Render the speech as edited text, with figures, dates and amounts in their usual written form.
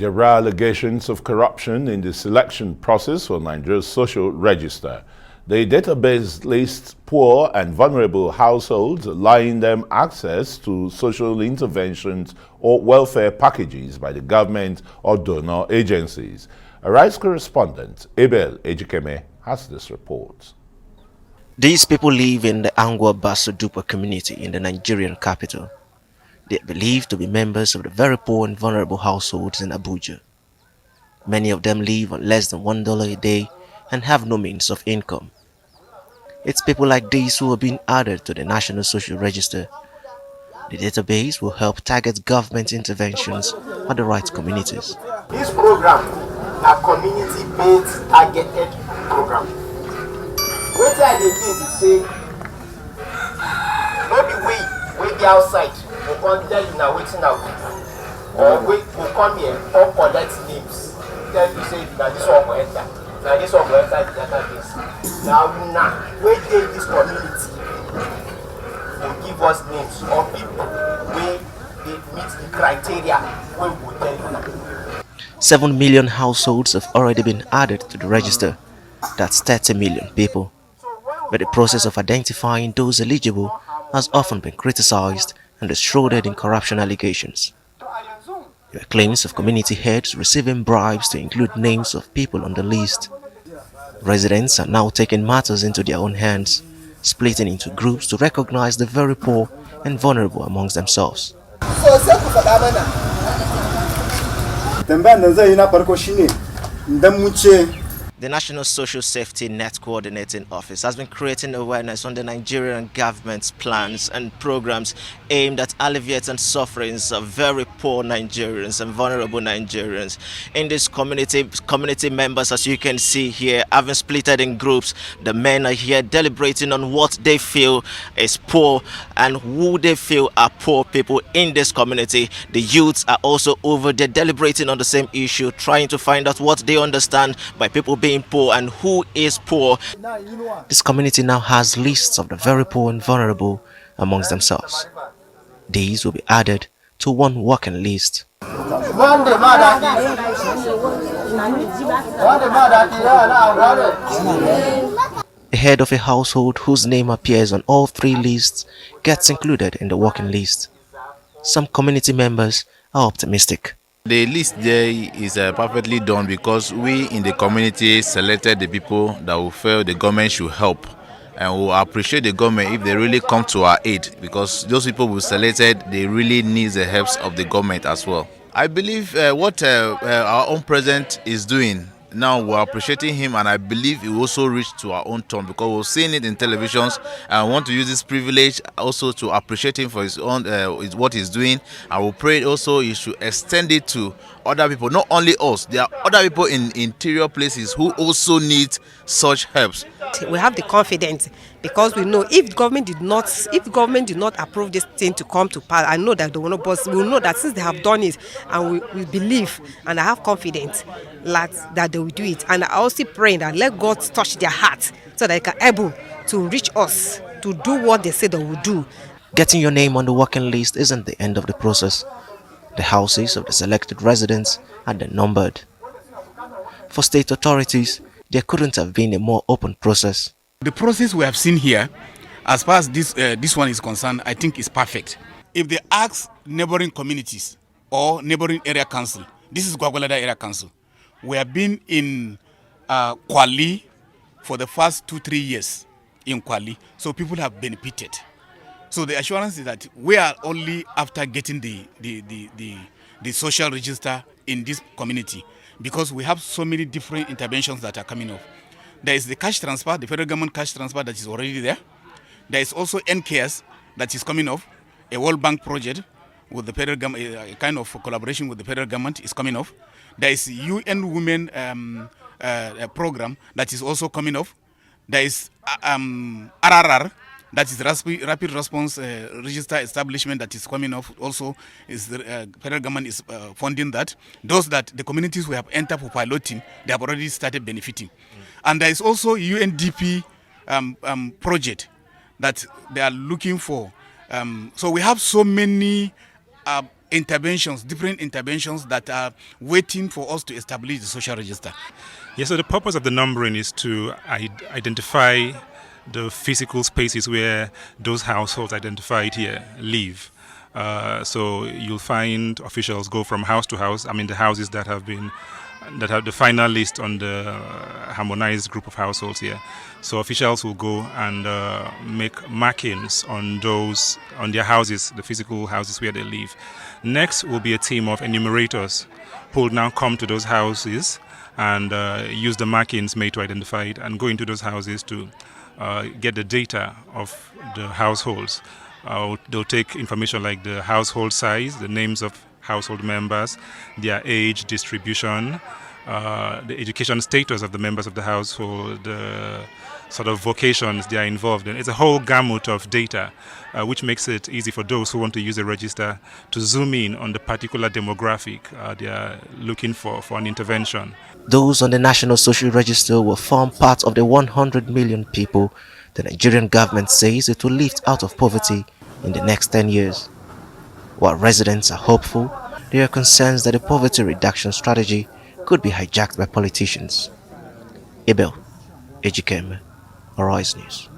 There are allegations of corruption in the selection process for Nigeria's social register. The database lists poor and vulnerable households, allowing them access to social interventions or welfare packages by the government or donor agencies. A rights correspondent, Abel Ejikeme, has this report. These people live in the Angwa Basso Dupa community in the Nigerian capital. They are believed to be members of the very poor and vulnerable households in Abuja. Many of them live on less than $1 a day and have no means of income. It's people like these who are being added to the National Social Register. The database will help target government interventions at the right communities. This program is a community-based targeted program. What I did is say, maybe we be outside, we come tell you now waiting now, or we come here or collect names. Tell you say that this one will enter, now this one will enter the database. Now we take this community, will give us names of people where they meet the criteria when we tell you now. 7 million households have already been added to the register. That's 30 million people. But the process of identifying those eligible has often been criticized and is shrouded in corruption allegations. There are claims of community heads receiving bribes to include names of people on the list. Residents are now taking matters into their own hands, splitting into groups to recognize the very poor and vulnerable amongst themselves. The National Social Safety Net Coordinating Office has been creating awareness on the Nigerian government's plans and programs aimed at alleviating sufferings of very poor Nigerians and vulnerable Nigerians. In this community members, as you can see here, have been split in groups. The men are here deliberating on what they feel is poor and who they feel are poor people in this community. The youths are also over there deliberating on the same issue, trying to find out what they understand by people being poor and who is poor. This community now has lists of the very poor and vulnerable amongst themselves. These will be added to one working list. The head of a household whose name appears on all 3 lists gets included in the working list. Some community members are optimistic. The list there is perfectly done because we in the community selected the people that we feel the government should help, and we appreciate the government if they really come to our aid, because those people we selected, they really need the help of the government as well. I believe what our own president is doing now, we're appreciating him, and I believe it will also reach to our own turn because we're seeing it in televisions, and I want to use this privilege also to appreciate him for his own what he's doing. I will pray also he should extend it to other people, not only us. There are other people in interior places who also need such helps. We have the confidence because we know if the government did not approve this thing to come to pass, I know that they will not, but we will know that since they have done it, and we believe and I have confidence that they will do it. And I also pray that let God touch their hearts so that they can able to reach us to do what they say they will do. Getting your name on the working list isn't the end of the process. The houses of the selected residents are then numbered. For state authorities, there couldn't have been a more open process. The process we have seen here, as far as this one is concerned, I think is perfect. If they ask neighboring communities or neighboring area council, this is Gwagwalada area council. We have been in Kwali for the first 2-3 years in Kwali, so people have benefited. So the assurance is that we are only after getting the social register in this community, because we have so many different interventions that are coming up. There is the cash transfer, the federal government cash transfer that is already there. There is also NKS that is coming up, a World Bank project with the federal government, a kind of collaboration with the federal government is coming up. There is UN Women program that is also coming up. There is RRR, that is Rapid Response Register Establishment, that is coming up. Also, is the federal government is funding that. Those that the communities we have entered for piloting, they have already started benefiting. And there is also UNDP project that they are looking for. So we have so many interventions, different interventions that are waiting for us to establish the social register. Yes, so the purpose of the numbering is to identify the physical spaces where those households identified here live. So you'll find officials go from house to house. I mean, the houses that have the final list on the harmonized group of households here. So officials will go and make markings on their houses, the physical houses where they live. Next will be a team of enumerators who will now come to those houses and use the markings made to identify it and go into those houses to get the data of the households. They'll take information like the household size, the names of household members, their age distribution, the education status of the members of the household, the sort of vocations they are involved in. It's a whole gamut of data, which makes it easy for those who want to use a register to zoom in on the particular demographic they are looking for an intervention. Those on the National Social Register will form part of the 100 million people the Nigerian government says it will lift out of poverty in the next 10 years. While residents are hopeful, there are concerns that the poverty reduction strategy could be hijacked by politicians. Abel Ejikeme, Arise News.